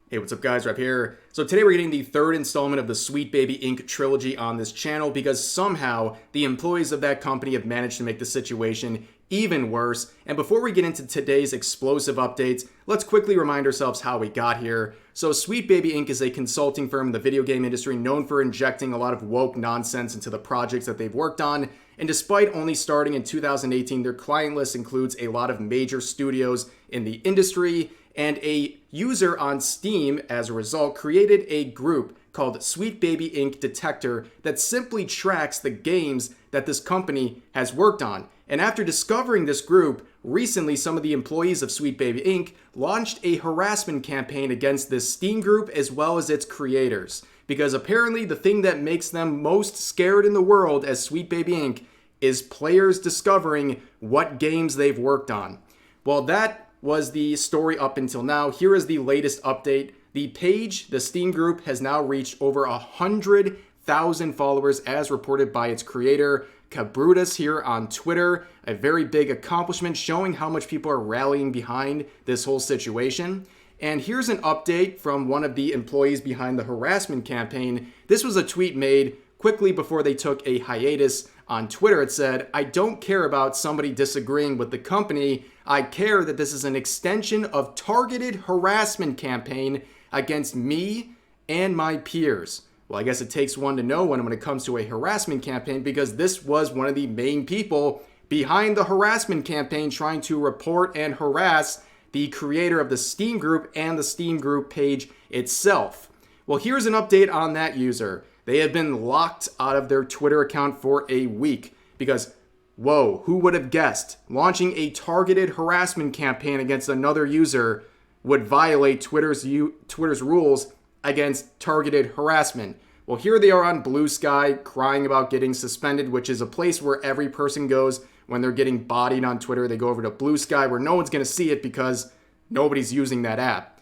Hey, what's up guys, Rep here. So today we're getting the third installment of the Sweet Baby Inc. trilogy on this channel because somehow the employees of that company have managed to make the situation even worse. And before we get into today's explosive updates, let's quickly remind ourselves how we got here. So Sweet Baby Inc. is a consulting firm in the video game industry known for injecting a lot of woke nonsense into the projects that they've worked on. And despite only starting in 2018, their client list includes a lot of major studios in the industry. And a user on Steam, as a result, created a group called Sweet Baby Inc. Detector that simply tracks the games that this company has worked on. And after discovering this group, recently some of the employees of Sweet Baby Inc. launched a harassment campaign against this Steam group as well as its creators. Because apparently the thing that makes them most scared in the world as Sweet Baby Inc. is players discovering what games they've worked on. Well, that was the story up until now. Here is the latest update. The page, the Steam group, has now reached over 100,000 followers as reported by its creator, Cabrutus, here on Twitter. A very big accomplishment showing how much people are rallying behind this whole situation. And here's an update from one of the employees behind the harassment campaign. This was a tweet made quickly before they took a hiatus on Twitter. It said, "I don't care about somebody disagreeing with the company. I care that this is an extension of targeted harassment campaign against me and my peers." Well, I guess it takes one to know one when it comes to a harassment campaign, because this was one of the main people behind the harassment campaign trying to report and harass the creator of the Steam group and the Steam group page itself. Well, here's an update on that user. They have been locked out of their Twitter account for a week because, whoa, who would have guessed? Launching a targeted harassment campaign against another user would violate Twitter's rules against targeted harassment. Well, here they are on Blue Sky crying about getting suspended, which is a place where every person goes when they're getting bodied on Twitter. They go over to Blue Sky where no one's going to see it because nobody's using that app.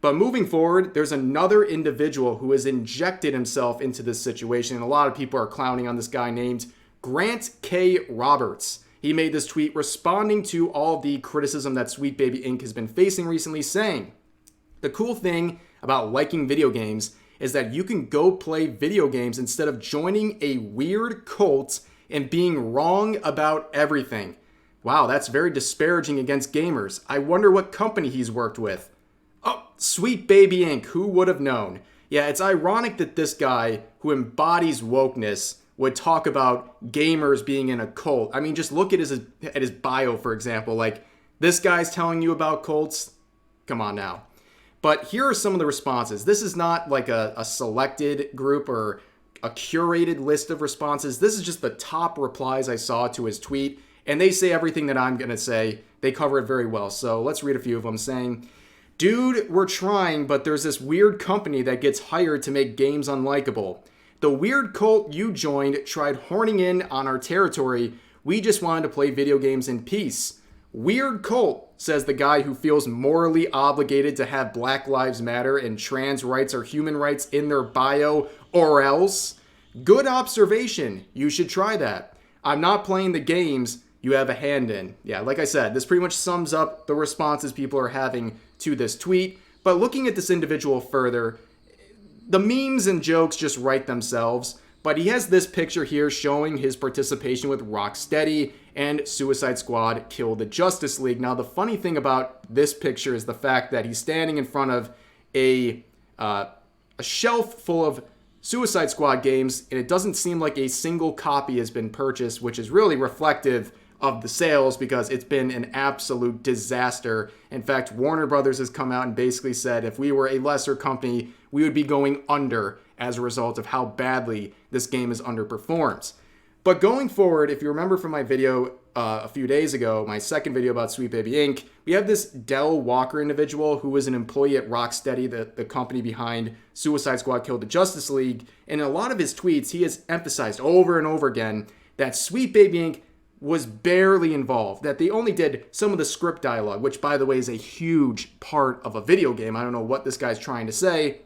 But moving forward, there's another individual who has injected himself into this situation, and a lot of people are clowning on this guy named Grant K. Roberts. He made this tweet responding to all the criticism that Sweet Baby Inc. has been facing recently, saying, "The cool thing about liking video games is that you can go play video games instead of joining a weird cult and being wrong about everything." Wow, that's very disparaging against gamers. I wonder what company he's worked with. Oh, Sweet Baby Inc., who would have known? Yeah, it's ironic that this guy who embodies wokeness would talk about gamers being in a cult. I mean, just look at his bio, for example. Like, this guy's telling you about cults? Come on now. But here are some of the responses. This is not like a selected group or a curated list of responses. This is just the top replies I saw to his tweet, and they say everything that I'm going to say. They cover it very well. So let's read a few of them saying, "Dude, we're trying, but there's this weird company that gets hired to make games unlikable. The weird cult you joined tried horning in on our territory. We just wanted to play video games in peace. Weird cult," says the guy who feels morally obligated to have Black Lives Matter and trans rights or human rights in their bio, or else. "Good observation. You should try that. I'm not playing the games you have a hand in." Yeah, like I said, this pretty much sums up the responses people are having to this tweet. But looking at this individual further, the memes and jokes just write themselves. But he has this picture here showing his participation with Rocksteady and Suicide Squad Kill the Justice League. Now, the funny thing about this picture is the fact that he's standing in front of a shelf full of Suicide Squad games, and it doesn't seem like a single copy has been purchased, which is really reflective of the sales because it's been an absolute disaster. In fact, Warner Brothers has come out and basically said if we were a lesser company, we would be going under as a result of how badly this game has underperformed. But going forward, if you remember from my video a few days ago, my second video about Sweet Baby Inc., we have this Del Walker individual who was an employee at Rocksteady, the company behind Suicide Squad Kill the Justice League. And in a lot of his tweets, he has emphasized over and over again that Sweet Baby Inc. was barely involved, that they only did some of the script dialogue, which, by the way, is a huge part of a video game. I don't know what this guy's trying to say,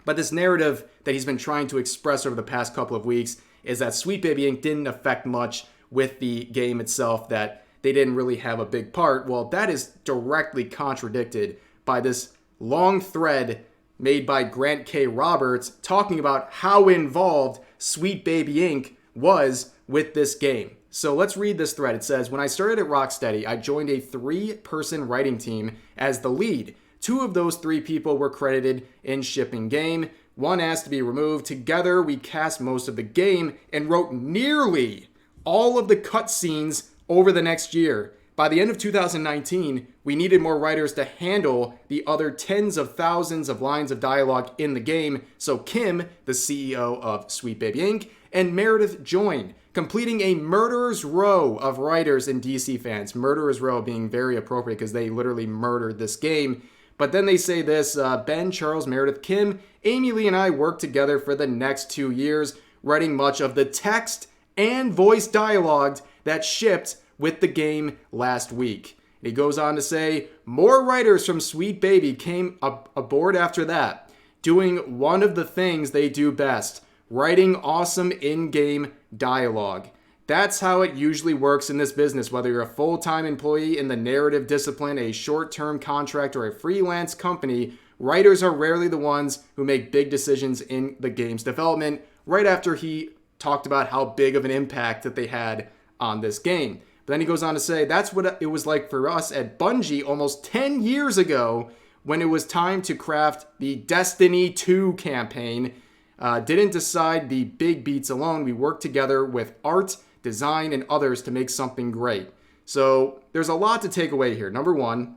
but this narrative that he's been trying to express over the past couple of weeks is that Sweet Baby Inc. didn't affect much with the game itself, that they didn't really have a big part. Well, that is directly contradicted by this long thread made by Grant K. Roberts talking about how involved Sweet Baby Inc. was with this game. So let's read this thread. It says, when I started at Rocksteady, I joined a 3-person writing team as the lead. 2 of those 3 people were credited in shipping game. 1 asked to be removed. Together, we cast most of the game and wrote nearly all of the cutscenes over the next year. By the end of 2019, we needed more writers to handle the other tens of thousands of lines of dialogue in the game. So Kim, the CEO of Sweet Baby Inc., and Meredith joined, completing a murderer's row of writers and DC fans. Murderer's row being very appropriate because they literally murdered this game. But then they say this, Ben, Charles, Meredith, Kim, Amy Lee, and I worked together for the next 2 years, writing much of the text and voice dialogue that shipped with the game last week. He goes on to say, more writers from Sweet Baby came aboard after that, doing one of the things they do best, writing awesome in-game dialogue. That's how it usually works in this business, whether you're a full-time employee in the narrative discipline, a short-term contract, or a freelance company. Writers are rarely the ones who make big decisions in the game's development, right after he talked about how big of an impact that they had on this game. But then he goes on to say, that's what it was like for us at Bungie almost 10 years ago when it was time to craft the Destiny 2 campaign. Didn't decide the big beats alone. We worked together with art, design, and others to make something great. So there's a lot to take away here. Number one,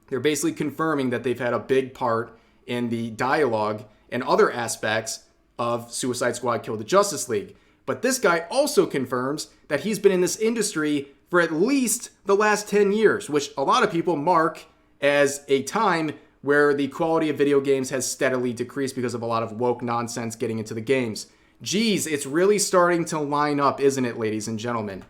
they're basically confirming that they've had a big part in the dialogue and other aspects of Suicide Squad Kill the Justice League. But this guy also confirms that he's been in this industry for at least the last 10 years, which a lot of people mark as a time where the quality of video games has steadily decreased because of a lot of woke nonsense getting into the games. Geez, it's really starting to line up, isn't it, ladies and gentlemen?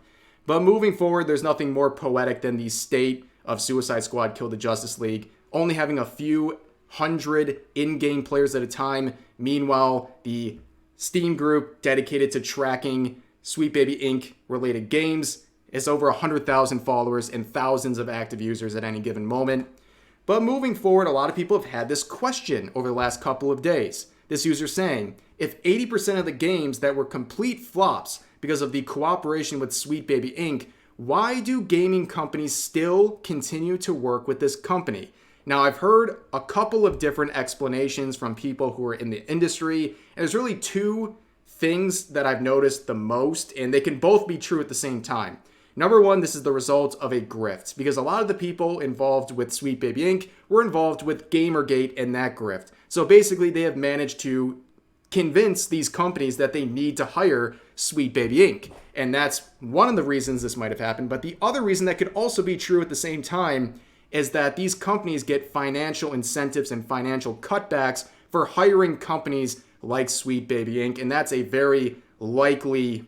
But moving forward, there's nothing more poetic than the state of Suicide Squad Kill the Justice League, only having a few hundred in-game players at a time. Meanwhile, the Steam group dedicated to tracking Sweet Baby Inc. related games is over 100,000 followers and thousands of active users at any given moment. But moving forward, a lot of people have had this question over the last couple of days. This user saying, if 80% of the games that were complete flops because of the cooperation with Sweet Baby Inc., why do gaming companies still continue to work with this company? Now, I've heard a couple of different explanations from people who are in the industry, and there's really 2 things that I've noticed the most, and they can both be true at the same time. Number one, this is the result of a grift, because a lot of the people involved with Sweet Baby Inc. were involved with Gamergate and that grift. So basically, they have managed to convince these companies that they need to hire Sweet Baby Inc. And that's one of the reasons this might have happened. But the other reason that could also be true at the same time is that these companies get financial incentives and financial cutbacks for hiring companies like Sweet Baby Inc. And that's a very likely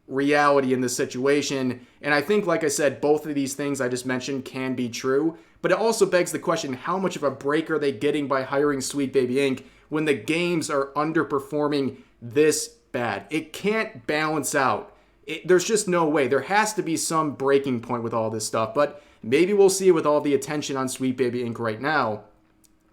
reality in this situation. And I think, like I said, both of these things I just mentioned can be true. But it also begs the question, how much of a break are they getting by hiring Sweet Baby Inc. when the games are underperforming this bad? It can't balance out. There's just no way. There has to be some breaking point with all this stuff. But maybe we'll see it with all the attention on Sweet Baby Inc. right now.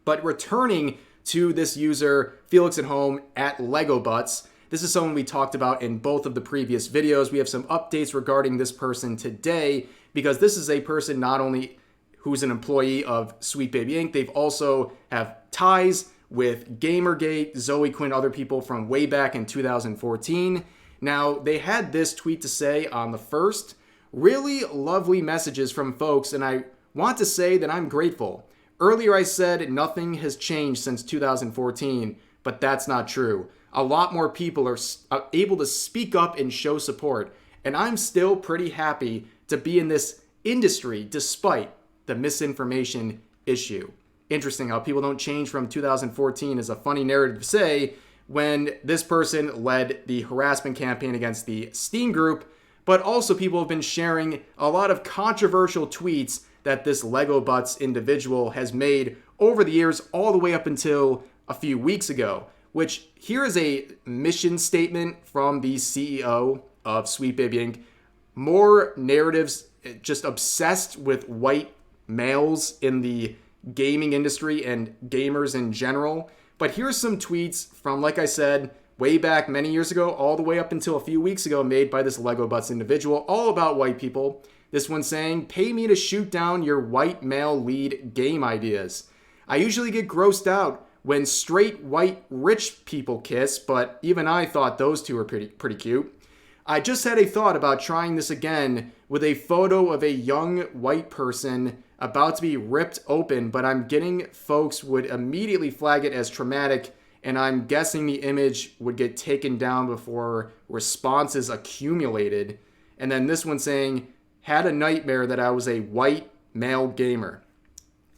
But returning to this user, Felix at Home at Lego Butts. This is someone we talked about in both of the previous videos. We have some updates regarding this person today because this is a person not only who's an employee of Sweet Baby Inc., they've also have ties with Gamergate, Zoe Quinn, other people from way back in 2014. Now, they had this tweet to say on the 1st, really lovely messages from folks, and I want to say that I'm grateful. Earlier I said nothing has changed since 2014, but that's not true. A lot more people are able to speak up and show support, and I'm still pretty happy to be in this industry despite the misinformation issue. Interesting how people don't change from 2014 is a funny narrative to say when this person led the harassment campaign against the Steam group, but also people have been sharing a lot of controversial tweets that this Lego Butts individual has made over the years, all the way up until a few weeks ago. Which, here is a mission statement from the CEO of Sweet Baby Inc. More narratives just obsessed with white males in the gaming industry and gamers in general. But here's some tweets from, like I said, way back many years ago, all the way up until a few weeks ago, made by this Lego Butts individual, all about white people. This one saying, "Pay me to shoot down your white male lead game ideas. I usually get grossed out when straight white rich people kiss, but even I thought those two were pretty cute. I just had a thought about trying this again with a photo of a young white person about to be ripped open, but I'm getting folks would immediately flag it as traumatic, and I'm guessing the image would get taken down before responses accumulated." And then this one saying, "Had a nightmare that I was a white male gamer."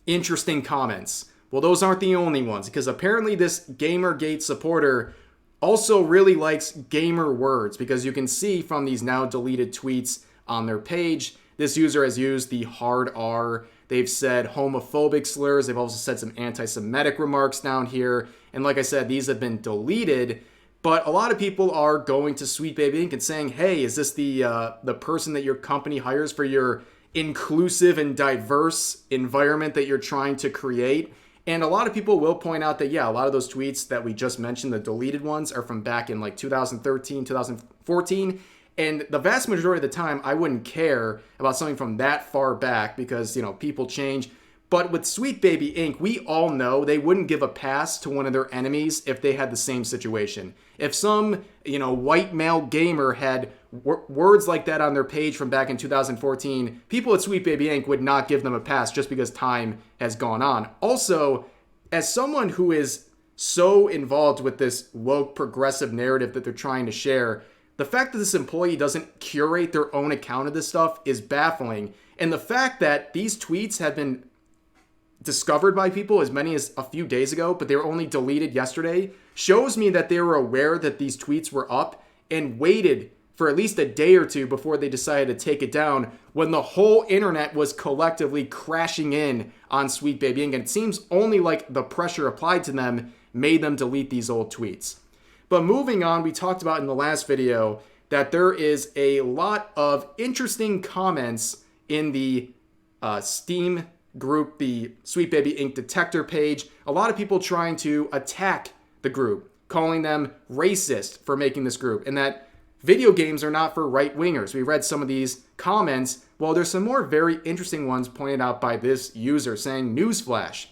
Interesting comments. Well, those aren't the only ones, because apparently this Gamergate supporter also really likes gamer words, because you can see from these now deleted tweets on their page, this user has used the hard R. They've said homophobic slurs. They've also said some anti-Semitic remarks down here. And like I said, these have been deleted. But a lot of people are going to Sweet Baby Inc. and saying, "Hey, is this the person that your company hires for your inclusive and diverse environment that you're trying to create?" And a lot of people will point out that, yeah, a lot of those tweets that we just mentioned, the deleted ones, are from back in like 2013, 2014. And the vast majority of the time, I wouldn't care about something from that far back because, people change. But with Sweet Baby Inc., we all know they wouldn't give a pass to one of their enemies if they had the same situation. If some, white male gamer had words like that on their page from back in 2014, people at Sweet Baby Inc. would not give them a pass just because time has gone on. Also, as someone who is so involved with this woke progressive narrative that they're trying to share, the fact that this employee doesn't curate their own account of this stuff is baffling. And the fact that these tweets have been discovered by people as many as a few days ago, but they were only deleted yesterday, shows me that they were aware that these tweets were up and waited for at least a day or two before they decided to take it down when the whole internet was collectively crashing in on Sweet Baby Inc. And it seems only like the pressure applied to them made them delete these old tweets. But moving on, we talked about in the last video that there is a lot of interesting comments in the Steam group, the Sweet Baby Inc. detector page. A lot of people trying to attack the group, calling them racist for making this group, and that video games are not for right-wingers. We read some of these comments. Well, there's some more very interesting ones pointed out by this user saying, "Newsflash.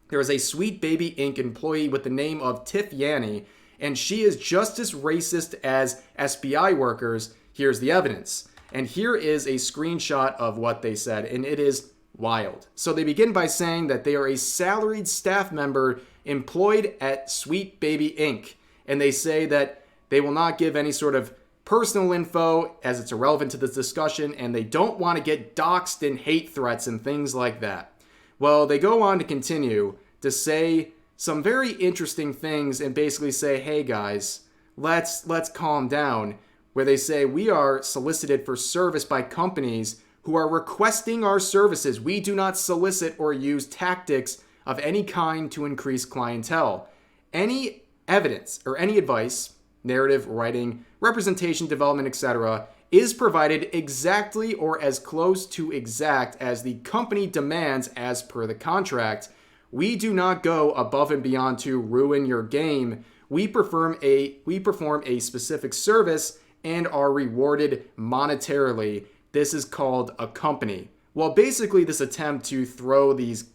There is a Sweet Baby Inc. employee with the name of Tiff Yanni, and she is just as racist as SBI workers. Here's the evidence." And here is a screenshot of what they said, and it is wild. So they begin by saying that they are a salaried staff member employed at Sweet Baby Inc. And they say that they will not give any sort of personal info as it's irrelevant to this discussion, and they don't want to get doxxed in hate threats and things like that. Well, they go on to continue to say some very interesting things and basically say, "Hey guys, let's calm down," where they say, "We are solicited for service by companies who are requesting our services. We do not solicit or use tactics of any kind to increase clientele. Any evidence or any advice, narrative, writing, representation, development, etc., is provided exactly or as close to exact as the company demands as per the contract. We do not go above and beyond to ruin your game. We perform a specific service and are rewarded monetarily. This is called a company." Well, basically this attempt to throw these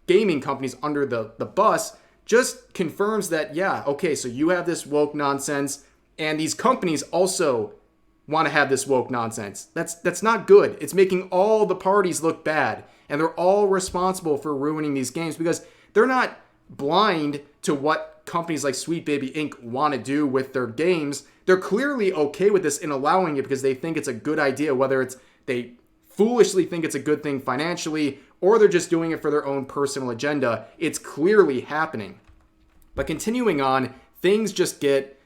gaming companies under the bus just confirms that, yeah, okay, so you have this woke nonsense, and these companies also want to have this woke nonsense. That's not good. It's making all the parties look bad, and they're all responsible for ruining these games because they're not blind to what companies like Sweet Baby Inc. want to do with their games. They're clearly okay with this and allowing it because they think it's a good idea, whether it's they foolishly think it's a good thing financially or they're just doing it for their own personal agenda. It's clearly happening. But continuing on, things just get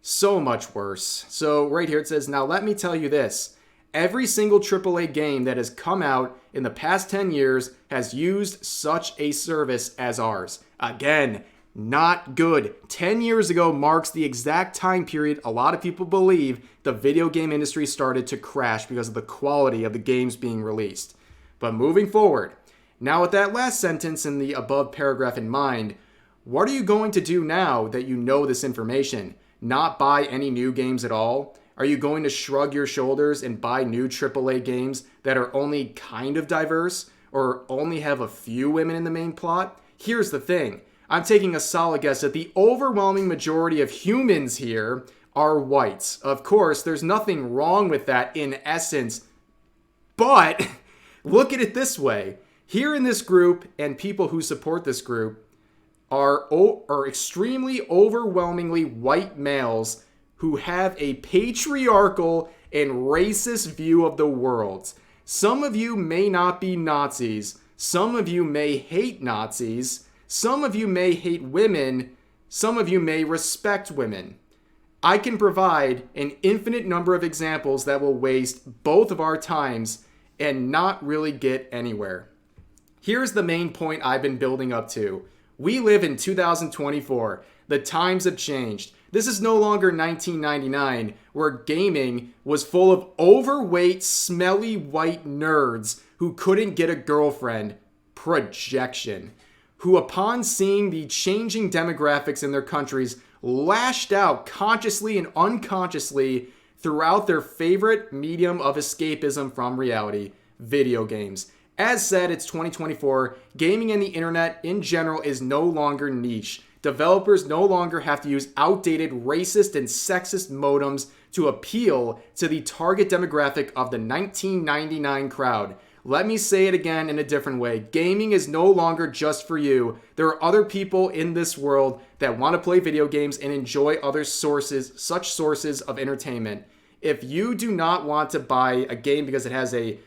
so much worse. So right here it says, "Now let me tell you this. Every single AAA game that has come out in the past 10 years has used such a service as ours." Again, not good. 10 years ago marks the exact time period a lot of people believe the video game industry started to crash because of the quality of the games being released. But moving forward, Now, with that last sentence in the above paragraph in mind, what are you going to do now that you know this information? Not buy any new games at all? Are you going to shrug your shoulders and buy new AAA games that are only kind of diverse or only have a few women in the main plot? Here's the thing. I'm taking a solid guess that the overwhelming majority of humans here are whites. Of course, there's nothing wrong with that in essence, but look at it this way. Here in this group, and people who support this group, are extremely overwhelmingly white males who have a patriarchal and racist view of the world. Some of you may not be Nazis. Some of you may hate Nazis. Some of you may hate women. Some of you may respect women. I can provide an infinite number of examples that will waste both of our times and not really get anywhere. Here's the main point I've been building up to. We live in 2024. The times have changed. This is no longer 1999, where gaming was full of overweight, smelly white nerds who couldn't get a girlfriend. Projection. Who, upon seeing the changing demographics in their countries, lashed out consciously and unconsciously throughout their favorite medium of escapism from reality, video games. As said, it's 2024. Gaming and the internet in general is no longer niche. Developers no longer have to use outdated racist and sexist modems to appeal to the target demographic of the 1999 crowd. Let me say it again in a different way. Gaming is no longer just for you. There are other people in this world that want to play video games and enjoy other such sources of entertainment. If you do not want to buy a game because it has a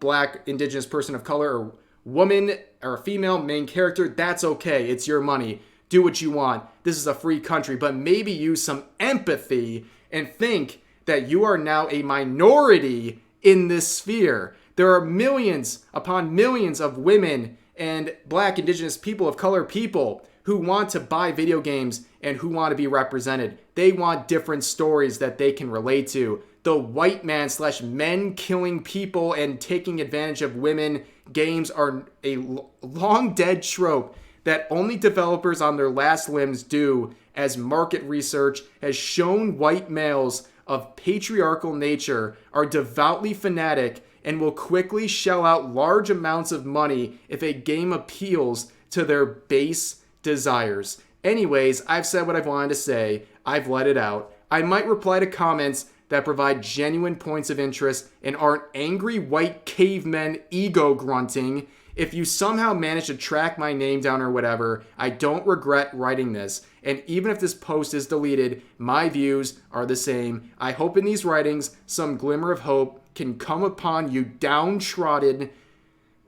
black, indigenous person of color, or woman, or a female main character, that's okay. It's your money. Do what you want. This is a free country, but maybe use some empathy and think that you are now a minority in this sphere. There are millions upon millions of women and black, indigenous, people of color people who want to buy video games and who want to be represented. They want different stories that they can relate to. The white man / men killing people and taking advantage of women games are a long dead trope that only developers on their last limbs do, as market research has shown white males of patriarchal nature are devoutly fanatic and will quickly shell out large amounts of money if a game appeals to their base desires. Anyways, I've said what I've wanted to say. I've let it out. I might reply to comments that provide genuine points of interest and aren't angry white cavemen ego grunting. If you somehow manage to track my name down or whatever, I don't regret writing this. And even if this post is deleted, my views are the same. I hope in these writings, some glimmer of hope can come upon you downtrodden,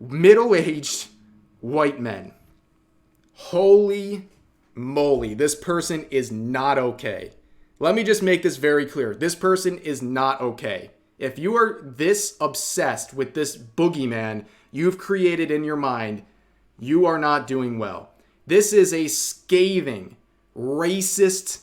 middle-aged white men. Holy moly, this person is not okay. Let me just make this very clear. This person is not okay. If you are this obsessed with this boogeyman you've created in your mind, you are not doing well. This is a scathing, racist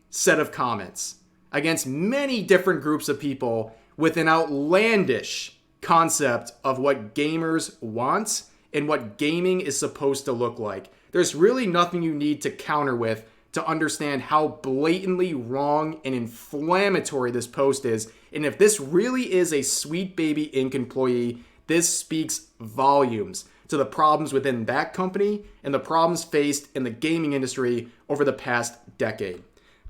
set of comments against many different groups of people with an outlandish concept of what gamers want and what gaming is supposed to look like. There's really nothing you need to counter with to understand how blatantly wrong and inflammatory this post is. And if this really is a Sweet Baby Inc. employee, this speaks volumes to the problems within that company and the problems faced in the gaming industry over the past decade.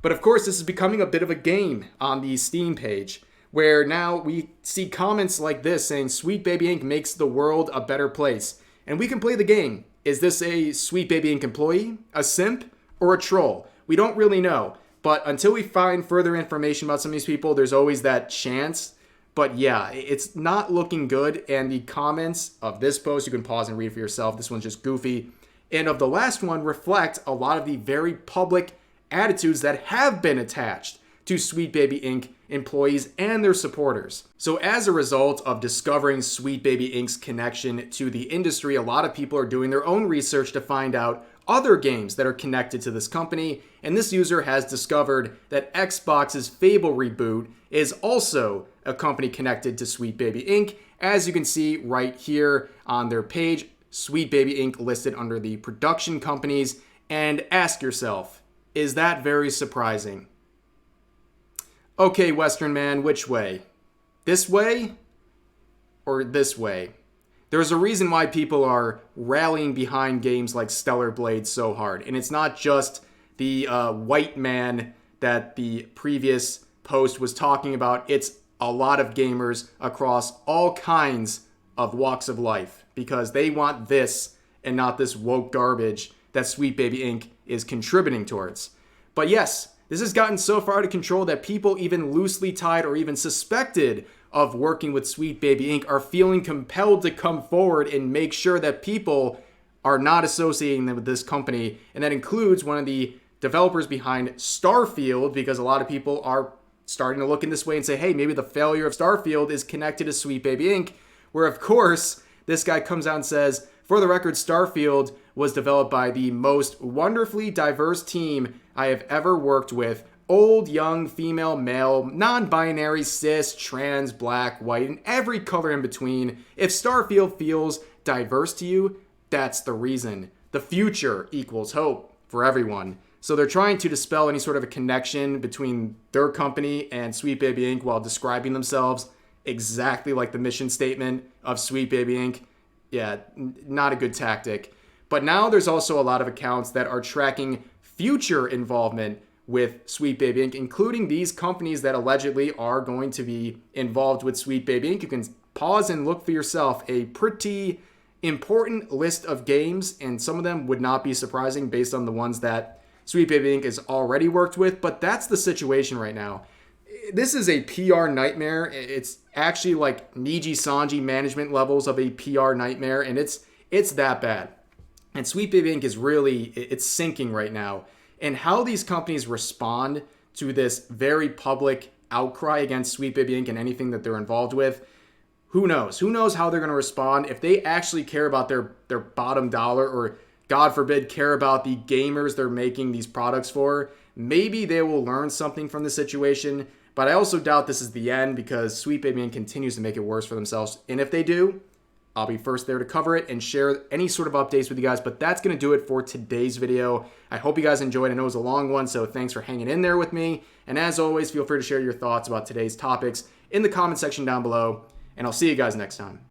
But of course, this is becoming a bit of a game on the Steam page, where now we see comments like this saying Sweet Baby Inc. makes the world a better place. And we can play the game. Is this a Sweet Baby Inc. employee, a simp, or a troll? We don't really know. But until we find further information about some of these people, there's always that chance. But yeah, it's not looking good. And the comments of this post, you can pause and read for yourself. This one's just goofy. And of the last one, reflect a lot of the very public attitudes that have been attached to Sweet Baby Inc. employees and their supporters. So as a result of discovering Sweet Baby Inc.'s connection to the industry, a lot of people are doing their own research to find out, other games that are connected to this company, and this user has discovered that Xbox's Fable reboot is also a company connected to Sweet Baby Inc. As you can see right here on their page, Sweet Baby Inc. listed under the production companies, and ask yourself, is that very surprising? Okay, Western man, which way? This way or this way? There's a reason why people are rallying behind games like Stellar Blade so hard. And it's not just the white man that the previous post was talking about. It's a lot of gamers across all kinds of walks of life because they want this and not this woke garbage that Sweet Baby Inc. is contributing towards. But yes, this has gotten so far out of control that people even loosely tied or even suspected of working with Sweet Baby Inc. are feeling compelled to come forward and make sure that people are not associating them with this company. And that includes one of the developers behind Starfield, because a lot of people are starting to look in this way and say, hey, maybe the failure of Starfield is connected to Sweet Baby Inc., where of course this guy comes out and says, for the record, Starfield was developed by the most wonderfully diverse team I have ever worked with. Old, young, female, male, non-binary, cis, trans, black, white, and every color in between. If Starfield feels diverse to you, that's the reason. The future equals hope for everyone. So they're trying to dispel any sort of a connection between their company and Sweet Baby Inc. while describing themselves exactly like the mission statement of Sweet Baby Inc. Yeah, not a good tactic. But now there's also a lot of accounts that are tracking future involvement with Sweet Baby Inc., including these companies that allegedly are going to be involved with Sweet Baby Inc. You can pause and look for yourself. A pretty important list of games, and some of them would not be surprising based on the ones that Sweet Baby Inc. has already worked with, but that's the situation right now. This is a PR nightmare. It's actually like Niji Sanji management levels of a PR nightmare, and it's that bad. And Sweet Baby Inc. is really, it's sinking right now. And how these companies respond to this very public outcry against Sweet Baby Inc. and anything that they're involved with, who knows? Who knows how they're going to respond? If they actually care about their bottom dollar, or God forbid, care about the gamers they're making these products for, maybe they will learn something from the situation. But I also doubt this is the end, because Sweet Baby Inc. continues to make it worse for themselves. And if they do, I'll be first there to cover it and share any sort of updates with you guys. But that's going to do it for today's video. I hope you guys enjoyed. I know it was a long one, so thanks for hanging in there with me. And as always, feel free to share your thoughts about today's topics in the comment section down below. And I'll see you guys next time.